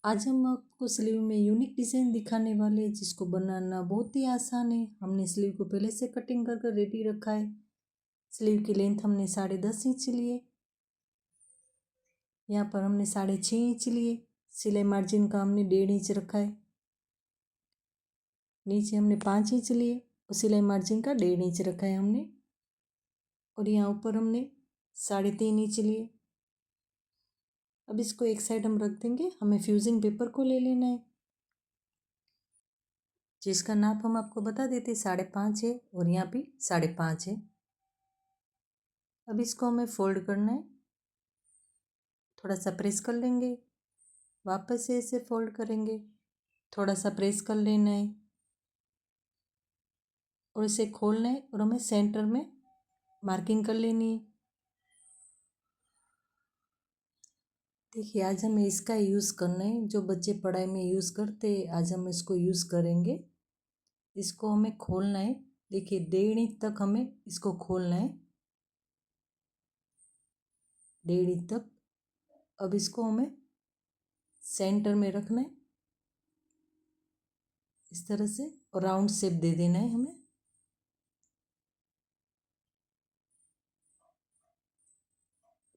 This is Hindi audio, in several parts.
आज हम आपको स्लीव में यूनिक डिज़ाइन दिखाने वाले हैं जिसको बनाना बहुत ही आसान है। हमने स्लीव को पहले से कटिंग कर कर रेडी रखा है। स्लीव की लेंथ हमने 10.5 इंच लिए। यहाँ पर हमने 6.5 इंच लिए। सिलाई मार्जिन का हमने 1.5 इंच रखा है। नीचे हमने 5 इंच लिए और सिलाई मार्जिन का 1.5 इंच रखा है हमने। और यहाँ ऊपर हमने 3.5 इंच लिए। अब इसको एक साइड हम रख देंगे। हमें फ्यूजिंग पेपर को ले लेना है जिसका नाप हम आपको बता देते 5.5 है और यहाँ भी 5.5 है। अब इसको हमें फोल्ड करना है। थोड़ा सा प्रेस कर लेंगे, वापस से इसे फोल्ड करेंगे, थोड़ा सा प्रेस कर लेना है और इसे खोलना है और हमें सेंटर में मार्किंग कर लेनी है। देखिए आज हमें इसका यूज़ करना है, जो बच्चे पढ़ाई में यूज़ करते हैं आज हम इसको यूज़ करेंगे। इसको हमें खोलना है। देखिए 1.5 इंच तक हमें इसको खोलना है, 1.5 इंच तक। अब इसको हमें सेंटर में रखना है इस तरह से और राउंड शेप दे देना है हमें।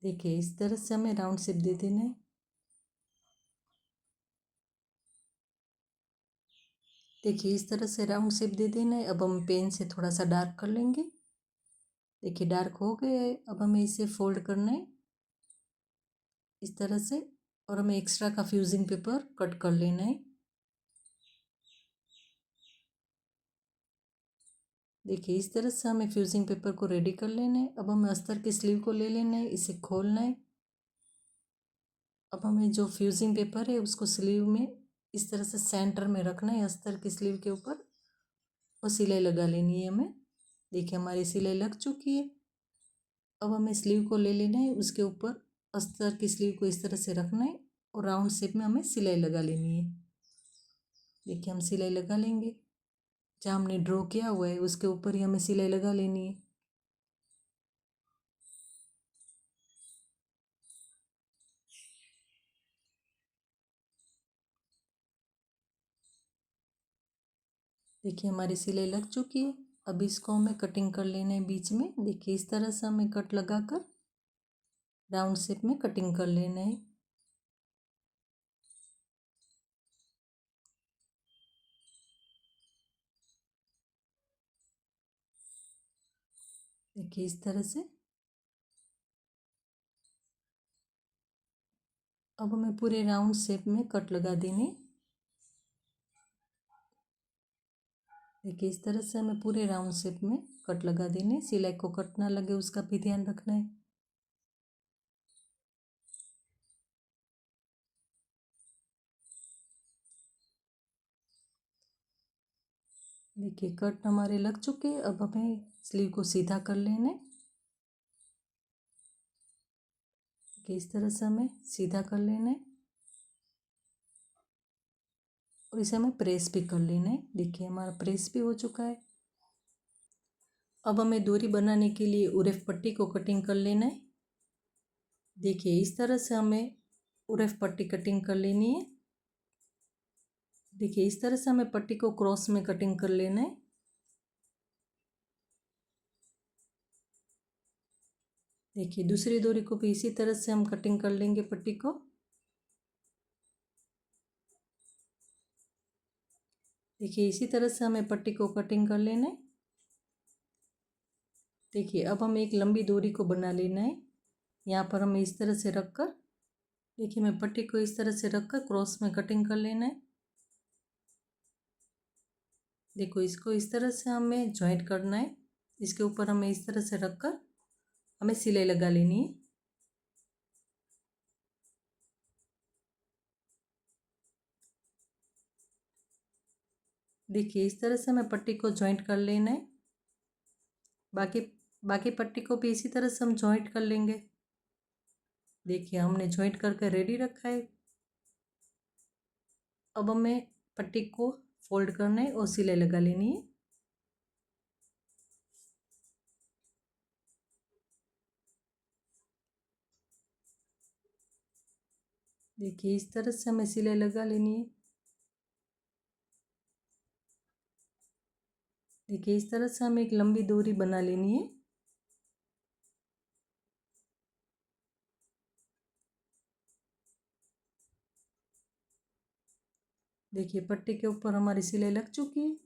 देखिए इस तरह से हमें राउंड शेप दे देना है। देखिए इस तरह से राउंड शेप दे देना है। अब हम पेन से थोड़ा सा डार्क कर लेंगे। देखिए डार्क हो गया है। अब हमें इसे फोल्ड करना है इस तरह से और हमें एक्स्ट्रा का फ्यूजिंग पेपर कट कर लेना है। देखिए इस तरह से हमें फ्यूजिंग पेपर को रेडी कर लेना है। अब हमें अस्तर की स्लीव को ले लेना है, इसे खोलना है। अब हमें जो फ्यूजिंग पेपर है उसको स्लीव में इस तरह से सेंटर में रखना है अस्तर की स्लीव के ऊपर और सिलाई लगा लेनी है हमें। देखिए हमारी सिलाई लग चुकी है। अब हमें स्लीव को ले लेना है, उसके ऊपर अस्तर की स्लीव को इस तरह से रखना है और राउंड शेप में हमें सिलाई लगा लेनी है। देखिए हम सिलाई लगा लेंगे, जहाँ हमने ड्रॉ किया हुआ है उसके ऊपर ही हमें सिलाई लगा लेनी है। देखिए हमारी सिलाई लग चुकी है। अब इसको हमें कटिंग कर लेना है बीच में। देखिए इस तरह से हमें कट लगाकर राउंड शेप में कटिंग कर लेना है। देखिए इस तरह से। अब हमें पूरे राउंड शेप में कट लगा देने। देखिए इस तरह से हमें पूरे राउंड शेप में कट लगा देने। सिलाई को कट ना लगे उसका भी ध्यान रखना है। देखिए कट हमारे लग चुके हैं। अब हमें स्लीव को सीधा कर लेना है। देखिए इस तरह से हमें सीधा कर लेना है और इसे हमें प्रेस भी कर लेना है। देखिए हमारा प्रेस भी हो चुका है। अब हमें डोरी बनाने के लिए उरेफ पट्टी को कटिंग कर लेना है। देखिए इस तरह से हमें उरेफ पट्टी कटिंग कर लेनी है। देखिए इस तरह से हमें पट्टी को क्रॉस में कटिंग कर लेना है। देखिए दूसरी डोरी को भी इसी तरह से हम कटिंग कर लेंगे पट्टी को। देखिए इसी तरह से हमें पट्टी को कटिंग कर लेना है। देखिए अब हमें एक लंबी डोरी को बना लेना है। यहाँ पर हमें इस तरह से रखकर, देखिए मैं पट्टी को इस तरह से रखकर क्रॉस में कटिंग कर लेना है। देखो इसको इस तरह से हमें जॉइंट करना है। इसके ऊपर हमें इस तरह से रखकर हमें सिलाई लगा लेनी है। देखिए इस तरह से हमें पट्टी को जॉइंट कर लेना है। बाकी बाकी पट्टी को भी इसी तरह से हम जॉइंट कर लेंगे। देखिए हमने जॉइंट करके रेडी रखा है। अब हमें पट्टी को फोल्ड करना है और सिलाई लगा लेनी है। देखिए इस तरह से हमें सिलाई लगा लेनी है। देखिए इस तरह से हमें एक लंबी डोरी बना लेनी है। देखिए पट्टी के ऊपर हमारी सिलाई लग चुकी है।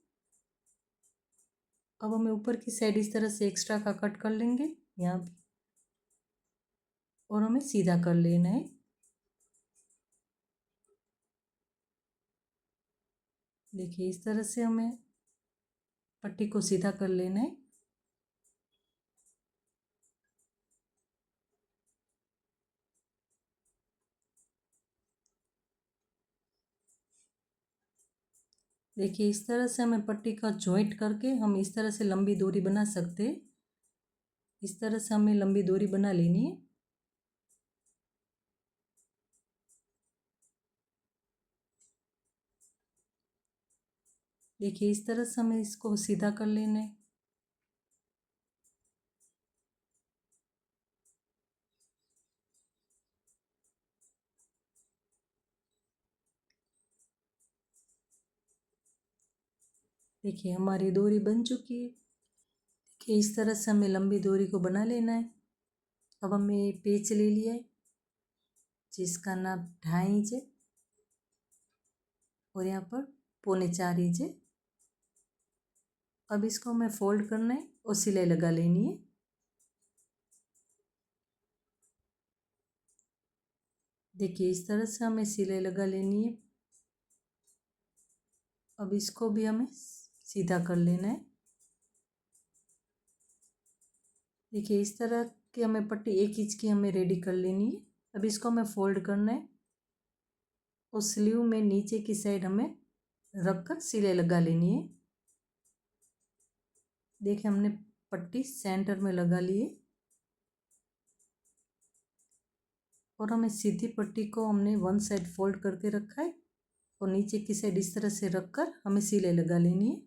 अब हमें ऊपर की साइड इस तरह से एक्स्ट्रा का कट कर लेंगे यहाँ पे, और हमें सीधा कर लेना है। देखिए इस तरह से हमें पट्टी को सीधा कर लेना है। देखिए इस तरह से हमें पट्टी का जॉइंट करके हम इस तरह से लंबी डोरी बना सकते हैं। इस तरह से हमें लंबी डोरी बना लेनी है। देखिए इस तरह से हमें इसको सीधा कर लेना है। देखिए हमारी डोरी बन चुकी है। देखिए इस तरह से हमें लंबी डोरी को बना लेना है। अब हमें पेच ले लिया है जिसका नाप 2.5 इंच है, और यहाँ पर 3.25 इंच है। अब इसको हमें फोल्ड करना है और सिलाई लगा लेनी है। देखिए इस तरह से हमें सिलाई लगा लेनी है। अब इसको भी हमें सीधा कर लेना है। देखिए इस तरह की हमें पट्टी 1 इंच की हमें रेडी कर लेनी है। अब इसको हमें फोल्ड करना है और स्लीव में नीचे की साइड हमें रख कर सिलाई लगा लेनी है। देखिए हमने पट्टी सेंटर में लगा ली है, और हमें सीधी पट्टी को हमने वन साइड फोल्ड करके रखा है, और नीचे की साइड इस तरह से रखकर हमें सिलाई लगा लेनी है।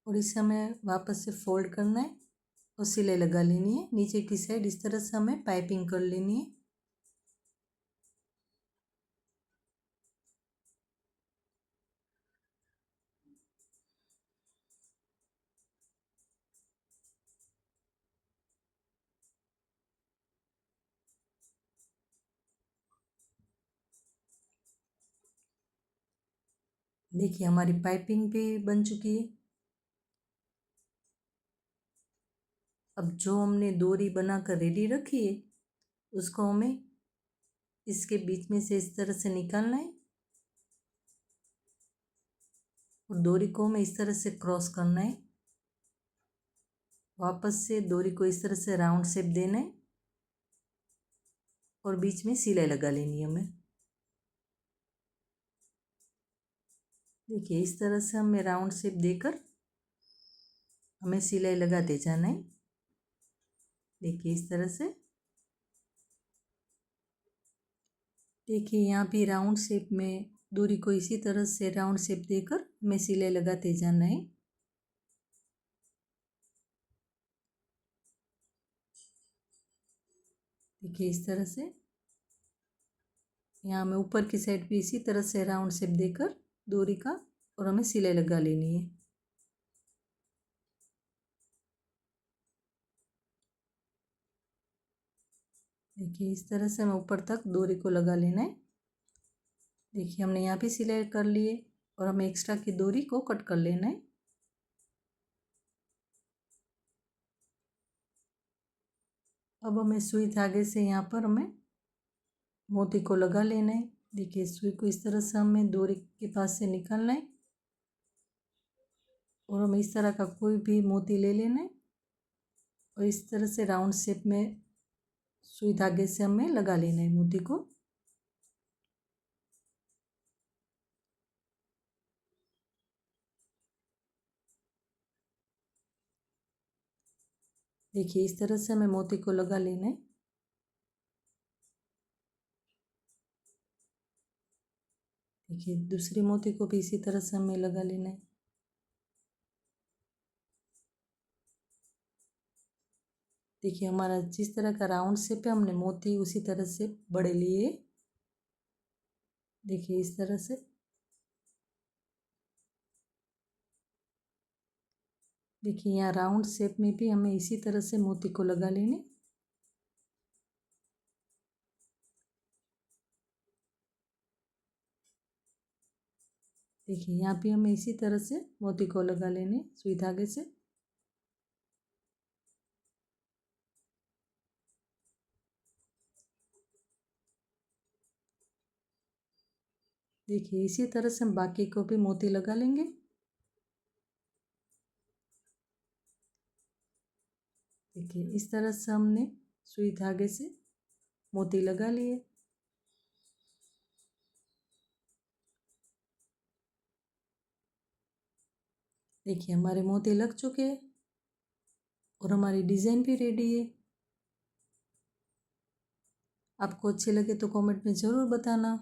और इसे हमें वापस से फोल्ड करना है और सिलाई लगा लेनी है। नीचे की साइड इस तरह से हमें पाइपिंग कर लेनी है। देखिए हमारी पाइपिंग भी बन चुकी है। अब जो हमने डोरी बनाकर रेडी रखी है उसको हमें इसके बीच में से इस तरह से निकालना है, और डोरी को हमें इस तरह से क्रॉस करना है। वापस से डोरी को इस तरह से राउंड शेप देना है, और बीच में सिलाई लगा लेनी है हमें। देखिए इस तरह से हमें राउंड शेप देकर हमें सिलाई लगाते जाना है। देखिए इस तरह से। देखिए यहाँ भी राउंड शेप में डोरी को इसी तरह से राउंड शेप देकर हमें सिलाई लगाते जाना है। देखिए इस तरह से। यहाँ हमें ऊपर की साइड भी इसी तरह से राउंड शेप देकर डोरी का, और हमें सिलाई लगा लेनी है। देखिए इस तरह से हमें ऊपर तक डोरी को लगा लेना है। देखिए हमने यहाँ भी सिलाई कर ली है, और हमें एक्स्ट्रा की डोरी को कट कर लेना है। अब हमें सुई धागे से यहाँ पर हमें मोती को लगा लेना है। देखिए सुई को इस तरह से हमें डोरी के पास से निकालना है, और हमें इस तरह का कोई भी मोती ले लेना है, और इस तरह से राउंड शेप में सुई धागे से हमें लगा लेना है मोती को। देखिए इस तरह से हमें मोती को लगा लेना है। देखिए दूसरी मोती को भी इसी तरह से हमें लगा लेना है। देखिए हमारा जिस तरह का राउंड शेप है हमने मोती उसी तरह से बड़े लिए। देखिए इस तरह से। देखिए यहाँ राउंड शेप में भी हमें इसी तरह से मोती को लगा लेने। देखिए यहाँ भी हमें इसी तरह से मोती को लगा लेने सुई धागे से। देखिए इसी तरह से हम बाकी को भी मोती लगा लेंगे। देखिए इस तरह से हमने सुई धागे से मोती लगा लिए। देखिए हमारे मोती लग चुके हैं और हमारी डिज़ाइन भी रेडी है। आपको अच्छे लगे तो कमेंट में ज़रूर बताना।